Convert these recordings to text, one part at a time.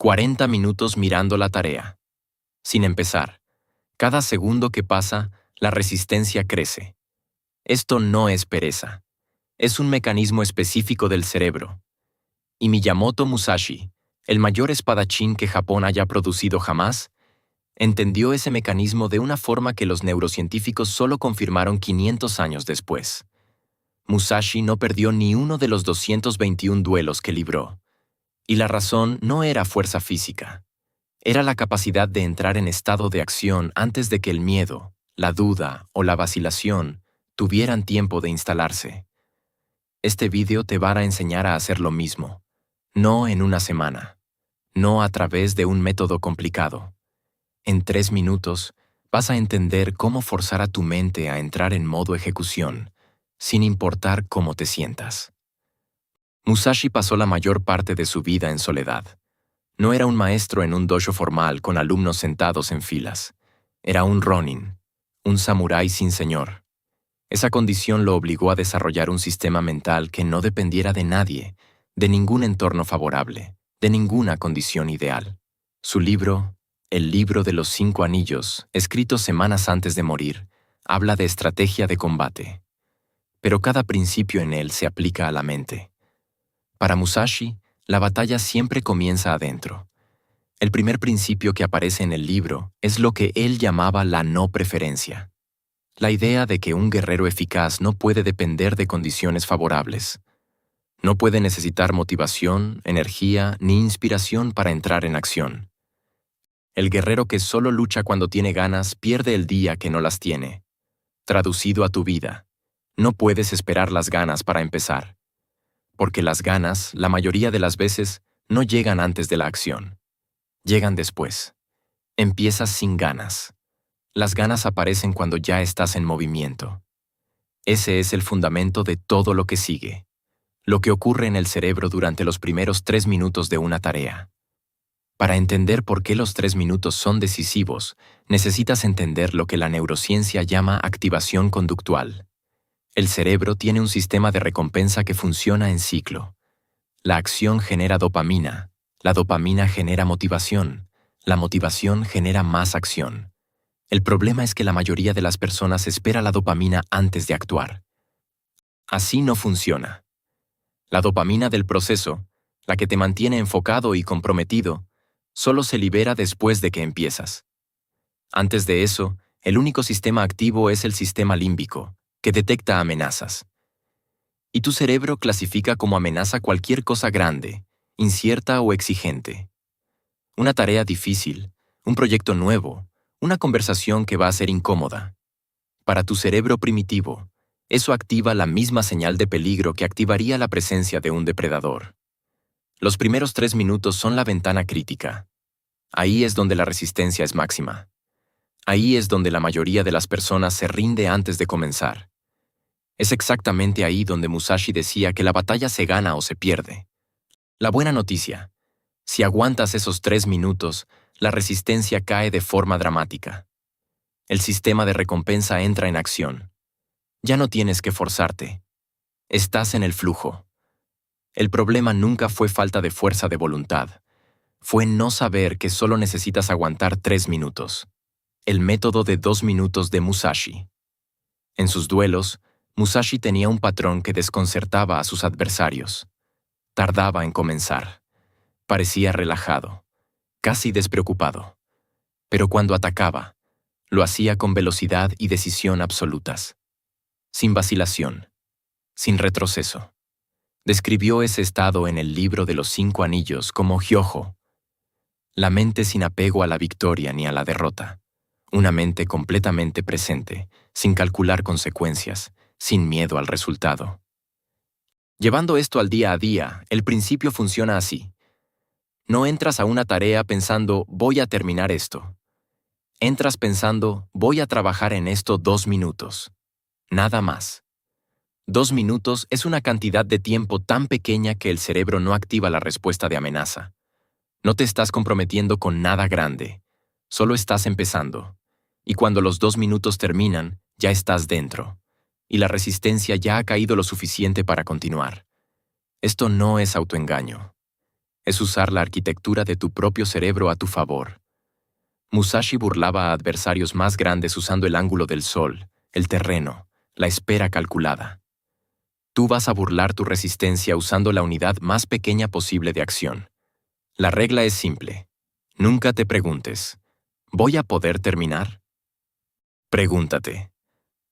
40 minutos mirando la tarea. Sin empezar. Cada segundo que pasa, la resistencia crece. Esto no es pereza. Es un mecanismo específico del cerebro. Y Miyamoto Musashi, el mayor espadachín que Japón haya producido jamás, entendió ese mecanismo de una forma que los neurocientíficos solo confirmaron 500 años después. Musashi no perdió ni uno de los 221 duelos que libró. Y la razón no era fuerza física. Era la capacidad de entrar en estado de acción antes de que el miedo, la duda o la vacilación tuvieran tiempo de instalarse. Este vídeo te va a enseñar a hacer lo mismo. No en una semana. No a través de un método complicado. En 3 minutos, vas a entender cómo forzar a tu mente a entrar en modo ejecución, sin importar cómo te sientas. Musashi pasó la mayor parte de su vida en soledad. No era un maestro en un dojo formal con alumnos sentados en filas. Era un ronin, un samurái sin señor. Esa condición lo obligó a desarrollar un sistema mental que no dependiera de nadie, de ningún entorno favorable, de ninguna condición ideal. Su libro, El libro de los 5 anillos, escrito semanas antes de morir, habla de estrategia de combate. Pero cada principio en él se aplica a la mente. Para Musashi, la batalla siempre comienza adentro. El primer principio que aparece en el libro es lo que él llamaba la no preferencia. La idea de que un guerrero eficaz no puede depender de condiciones favorables. No puede necesitar motivación, energía ni inspiración para entrar en acción. El guerrero que solo lucha cuando tiene ganas pierde el día que no las tiene. Traducido a tu vida, no puedes esperar las ganas para empezar. Porque las ganas, la mayoría de las veces, no llegan antes de la acción. Llegan después. Empiezas sin ganas. Las ganas aparecen cuando ya estás en movimiento. Ese es el fundamento de todo lo que sigue. Lo que ocurre en el cerebro durante los primeros 3 minutos de una tarea. Para entender por qué los 3 minutos son decisivos, necesitas entender lo que la neurociencia llama activación conductual. El cerebro tiene un sistema de recompensa que funciona en ciclo. La acción genera dopamina, la dopamina genera motivación, la motivación genera más acción. El problema es que la mayoría de las personas espera la dopamina antes de actuar. Así no funciona. La dopamina del proceso, la que te mantiene enfocado y comprometido, solo se libera después de que empiezas. Antes de eso, el único sistema activo es el sistema límbico, que detecta amenazas. Y tu cerebro clasifica como amenaza cualquier cosa grande, incierta o exigente. Una tarea difícil, un proyecto nuevo, una conversación que va a ser incómoda. Para tu cerebro primitivo, eso activa la misma señal de peligro que activaría la presencia de un depredador. Los primeros 3 minutos son la ventana crítica. Ahí es donde la resistencia es máxima. Ahí es donde la mayoría de las personas se rinde antes de comenzar. Es exactamente ahí donde Musashi decía que la batalla se gana o se pierde. La buena noticia: si aguantas esos 3 minutos, la resistencia cae de forma dramática. El sistema de recompensa entra en acción. Ya no tienes que forzarte. Estás en el flujo. El problema nunca fue falta de fuerza de voluntad. Fue no saber que solo necesitas aguantar 3 minutos. El método de 2 minutos de Musashi. En sus duelos, Musashi tenía un patrón que desconcertaba a sus adversarios. Tardaba en comenzar. Parecía relajado, casi despreocupado. Pero cuando atacaba, lo hacía con velocidad y decisión absolutas. Sin vacilación, sin retroceso. Describió ese estado en el libro de los 5 anillos como Hyojo. La mente sin apego a la victoria ni a la derrota. Una mente completamente presente, sin calcular consecuencias, sin miedo al resultado. Llevando esto al día a día, el principio funciona así. No entras a una tarea pensando, voy a terminar esto. Entras pensando, voy a trabajar en esto 2 minutos. Nada más. 2 minutos es una cantidad de tiempo tan pequeña que el cerebro no activa la respuesta de amenaza. No te estás comprometiendo con nada grande. Solo estás empezando. Y cuando los 2 minutos terminan, ya estás dentro. Y la resistencia ya ha caído lo suficiente para continuar. Esto no es autoengaño. Es usar la arquitectura de tu propio cerebro a tu favor. Musashi burlaba a adversarios más grandes usando el ángulo del sol, el terreno, la espera calculada. Tú vas a burlar tu resistencia usando la unidad más pequeña posible de acción. La regla es simple. Nunca te preguntes, ¿voy a poder terminar? Pregúntate,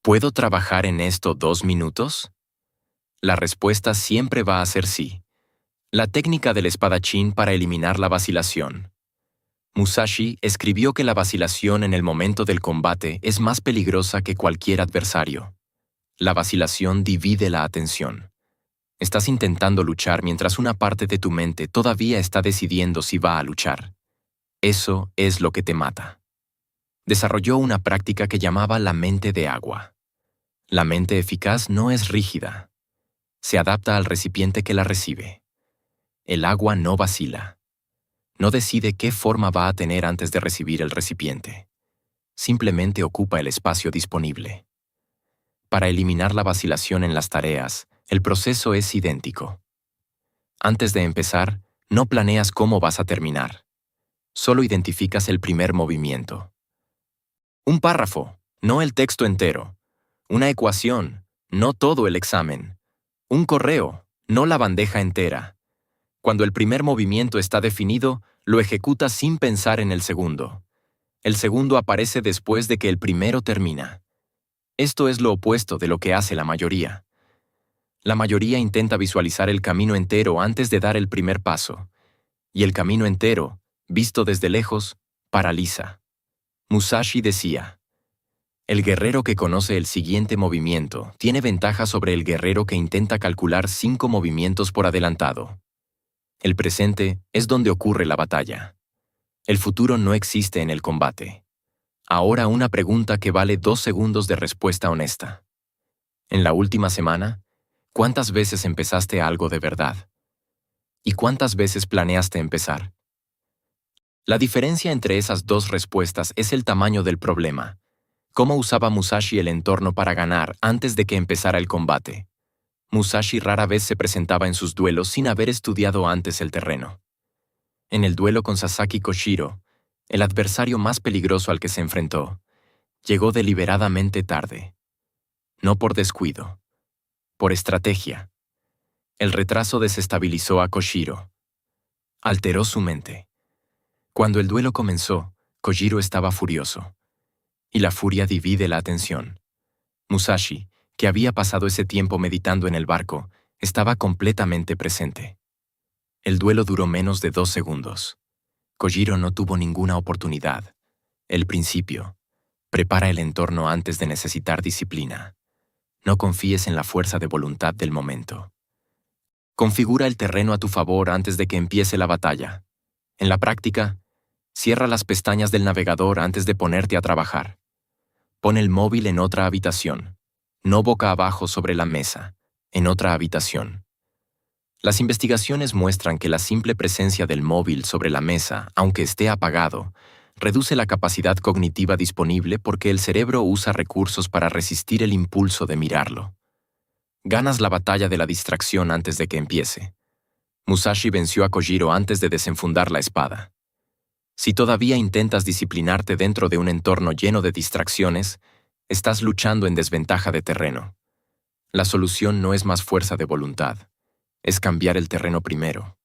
¿puedo trabajar en esto 2 minutos? La respuesta siempre va a ser sí. La técnica del espadachín para eliminar la vacilación. Musashi escribió que la vacilación en el momento del combate es más peligrosa que cualquier adversario. La vacilación divide la atención. Estás intentando luchar mientras una parte de tu mente todavía está decidiendo si va a luchar. Eso es lo que te mata. Desarrolló una práctica que llamaba la mente de agua. La mente eficaz no es rígida. Se adapta al recipiente que la recibe. El agua no vacila. No decide qué forma va a tener antes de recibir el recipiente. Simplemente ocupa el espacio disponible. Para eliminar la vacilación en las tareas, el proceso es idéntico. Antes de empezar, no planeas cómo vas a terminar. Solo identificas el primer movimiento. Un párrafo, no el texto entero. Una ecuación, no todo el examen. Un correo, no la bandeja entera. Cuando el primer movimiento está definido, lo ejecutas sin pensar en el segundo. El segundo aparece después de que el primero termina. Esto es lo opuesto de lo que hace la mayoría. La mayoría intenta visualizar el camino entero antes de dar el primer paso. Y el camino entero, visto desde lejos, paraliza. Musashi decía, el guerrero que conoce el siguiente movimiento tiene ventaja sobre el guerrero que intenta calcular 5 movimientos por adelantado. El presente es donde ocurre la batalla. El futuro no existe en el combate. Ahora una pregunta que vale 2 segundos de respuesta honesta. En la última semana, ¿cuántas veces empezaste algo de verdad? ¿Y cuántas veces planeaste empezar? La diferencia entre esas 2 respuestas es el tamaño del problema. ¿Cómo usaba Musashi el entorno para ganar antes de que empezara el combate? Musashi rara vez se presentaba en sus duelos sin haber estudiado antes el terreno. En el duelo con Sasaki Koshiro, el adversario más peligroso al que se enfrentó, llegó deliberadamente tarde. No por descuido, por estrategia. El retraso desestabilizó a Koshiro. Alteró su mente. Cuando el duelo comenzó, Koshiro estaba furioso. Y la furia divide la atención. Musashi, que había pasado ese tiempo meditando en el barco, estaba completamente presente. El duelo duró menos de 2 segundos. Koshiro no tuvo ninguna oportunidad. El principio. Prepara el entorno antes de necesitar disciplina. No confíes en la fuerza de voluntad del momento. Configura el terreno a tu favor antes de que empiece la batalla. En la práctica, cierra las pestañas del navegador antes de ponerte a trabajar. Pon el móvil en otra habitación. No boca abajo sobre la mesa, en otra habitación. Las investigaciones muestran que la simple presencia del móvil sobre la mesa, aunque esté apagado, reduce la capacidad cognitiva disponible porque el cerebro usa recursos para resistir el impulso de mirarlo. Ganas la batalla de la distracción antes de que empiece. Musashi venció a Koshiro antes de desenfundar la espada. Si todavía intentas disciplinarte dentro de un entorno lleno de distracciones, estás luchando en desventaja de terreno. La solución no es más fuerza de voluntad, es cambiar el terreno primero.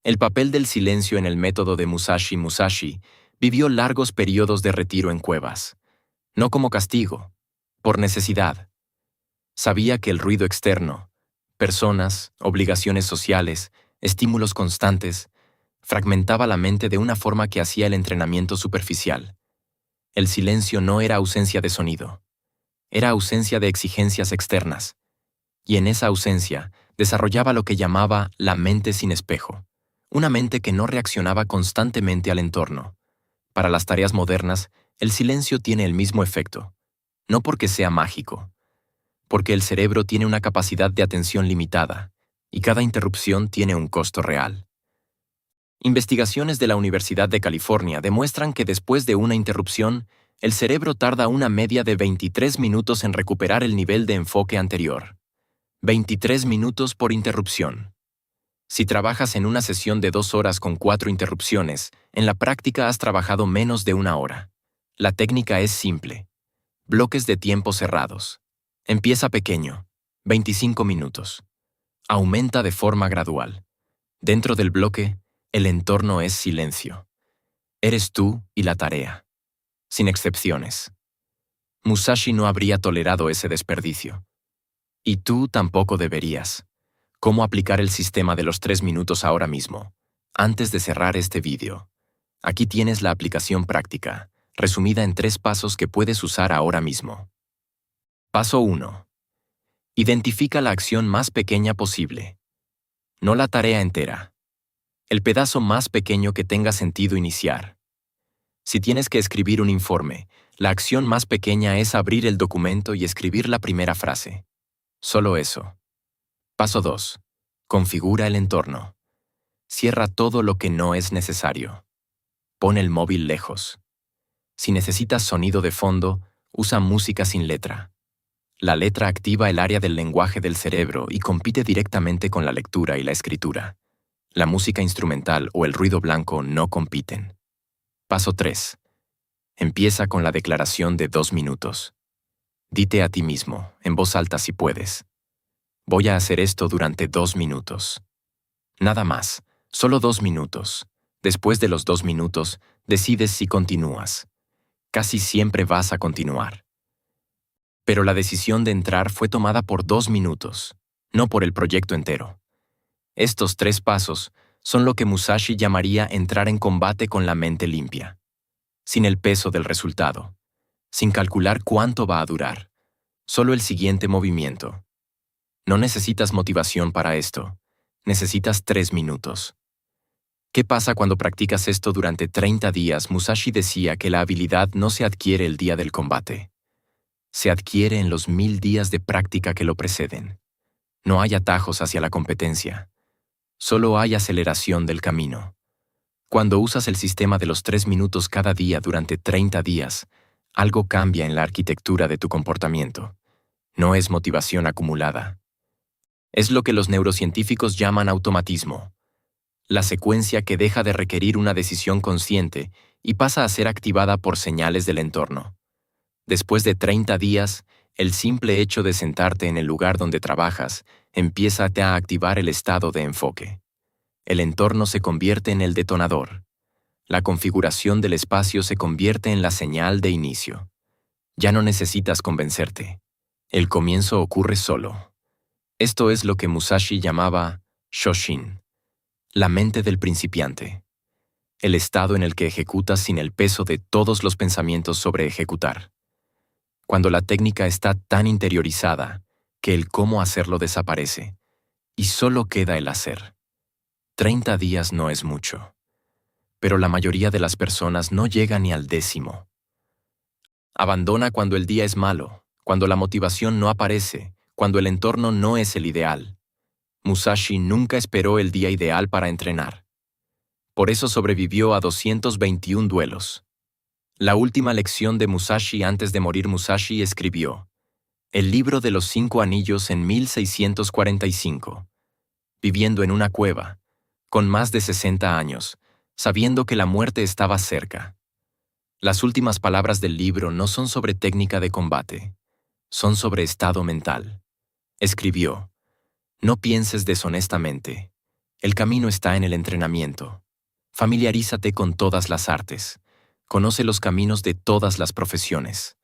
El papel del silencio en el método de Musashi vivió largos periodos de retiro en cuevas. No como castigo, por necesidad. Sabía que el ruido externo, personas, obligaciones sociales, estímulos constantes, fragmentaba la mente de una forma que hacía el entrenamiento superficial. El silencio no era ausencia de sonido, era ausencia de exigencias externas, y en esa ausencia desarrollaba lo que llamaba la mente sin espejo, una mente que no reaccionaba constantemente al entorno. Para las tareas modernas, el silencio tiene el mismo efecto, no porque sea mágico, porque el cerebro tiene una capacidad de atención limitada, y cada interrupción tiene un costo real. Investigaciones de la Universidad de California demuestran que después de una interrupción, el cerebro tarda una media de 23 minutos en recuperar el nivel de enfoque anterior. 23 minutos por interrupción. Si trabajas en una sesión de 2 horas con 4 interrupciones, en la práctica has trabajado menos de 1 hora. La técnica es simple. Bloques de tiempo cerrados. Empieza pequeño, 25 minutos. Aumenta de forma gradual. Dentro del bloque, el entorno es silencio. Eres tú y la tarea. Sin excepciones. Musashi no habría tolerado ese desperdicio. Y tú tampoco deberías. ¿Cómo aplicar el sistema de los 3 minutos ahora mismo? Antes de cerrar este vídeo, aquí tienes la aplicación práctica, resumida en 3 pasos que puedes usar ahora mismo. Paso 1. Identifica la acción más pequeña posible. No la tarea entera. El pedazo más pequeño que tenga sentido iniciar. Si tienes que escribir un informe, la acción más pequeña es abrir el documento y escribir la primera frase. Solo eso. Paso 2. Configura el entorno. Cierra todo lo que no es necesario. Pon el móvil lejos. Si necesitas sonido de fondo, usa música sin letra. La letra activa el área del lenguaje del cerebro y compite directamente con la lectura y la escritura. La música instrumental o el ruido blanco no compiten. Paso 3. Empieza con la declaración de 2 minutos. Dite a ti mismo, en voz alta si puedes. Voy a hacer esto durante 2 minutos. Nada más, solo 2 minutos. Después de los 2 minutos, decides si continúas. Casi siempre vas a continuar. Pero la decisión de entrar fue tomada por 2 minutos, no por el proyecto entero. Estos 3 pasos son lo que Musashi llamaría entrar en combate con la mente limpia, sin el peso del resultado, sin calcular cuánto va a durar, solo el siguiente movimiento. No necesitas motivación para esto, necesitas 3 minutos. ¿Qué pasa cuando practicas esto durante 30 días? Musashi decía que la habilidad no se adquiere el día del combate. Se adquiere en los 1000 días de práctica que lo preceden. No hay atajos hacia la competencia. Solo hay aceleración del camino. Cuando usas el sistema de los 3 minutos cada día durante 30 días, algo cambia en la arquitectura de tu comportamiento. No es motivación acumulada. Es lo que los neurocientíficos llaman automatismo. La secuencia que deja de requerir una decisión consciente y pasa a ser activada por señales del entorno. Después de 30 días, el simple hecho de sentarte en el lugar donde trabajas empieza a activar el estado de enfoque. El entorno se convierte en el detonador. La configuración del espacio se convierte en la señal de inicio. Ya no necesitas convencerte. El comienzo ocurre solo. Esto es lo que Musashi llamaba Shoshin, la mente del principiante. El estado en el que ejecutas sin el peso de todos los pensamientos sobre ejecutar. Cuando la técnica está tan interiorizada que el cómo hacerlo desaparece y solo queda el hacer. 30 días no es mucho, pero la mayoría de las personas no llega ni al 10º. Abandona cuando el día es malo, cuando la motivación no aparece, cuando el entorno no es el ideal. Musashi nunca esperó el día ideal para entrenar. Por eso sobrevivió a 221 duelos. La última lección de Musashi antes de morir. Musashi escribió El libro de los 5 anillos en 1645, viviendo en una cueva, con más de 60 años, sabiendo que la muerte estaba cerca. Las últimas palabras del libro no son sobre técnica de combate, son sobre estado mental. Escribió, no pienses deshonestamente. El camino está en el entrenamiento. Familiarízate con todas las artes. Conoce los caminos de todas las profesiones.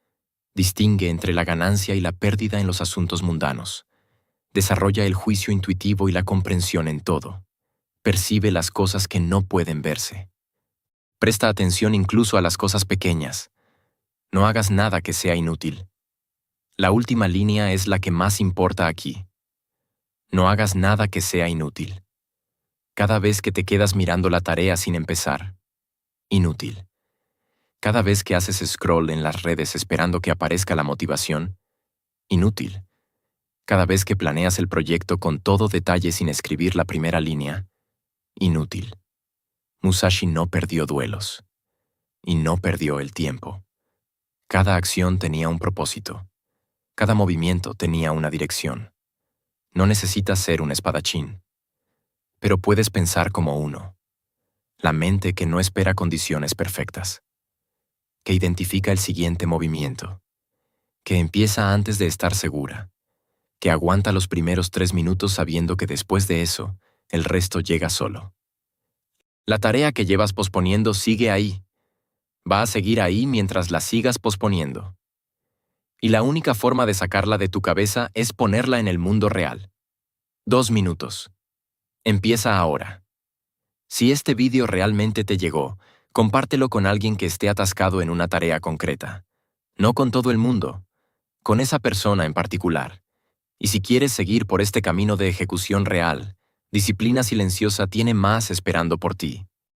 Distingue entre la ganancia y la pérdida en los asuntos mundanos. Desarrolla el juicio intuitivo y la comprensión en todo. Percibe las cosas que no pueden verse. Presta atención incluso a las cosas pequeñas. No hagas nada que sea inútil. La última línea es la que más importa aquí. No hagas nada que sea inútil. Cada vez que te quedas mirando la tarea sin empezar, inútil. Cada vez que haces scroll en las redes esperando que aparezca la motivación, inútil. Cada vez que planeas el proyecto con todo detalle sin escribir la primera línea, inútil. Musashi no perdió duelos. Y no perdió el tiempo. Cada acción tenía un propósito. Cada movimiento tenía una dirección. No necesitas ser un espadachín. pero puedes pensar como uno. La mente que no espera condiciones perfectas, que identifica el siguiente movimiento, que empieza antes de estar segura, que aguanta los primeros 3 minutos sabiendo que después de eso, el resto llega solo. La tarea que llevas posponiendo sigue ahí. Va a seguir ahí mientras la sigas posponiendo. Y la única forma de sacarla de tu cabeza es ponerla en el mundo real. 2 minutos. Empieza ahora. Si este vídeo realmente te llegó, compártelo con alguien que esté atascado en una tarea concreta. No con todo el mundo, con esa persona en particular. Y si quieres seguir por este camino de ejecución real, Disciplina Silenciosa tiene más esperando por ti.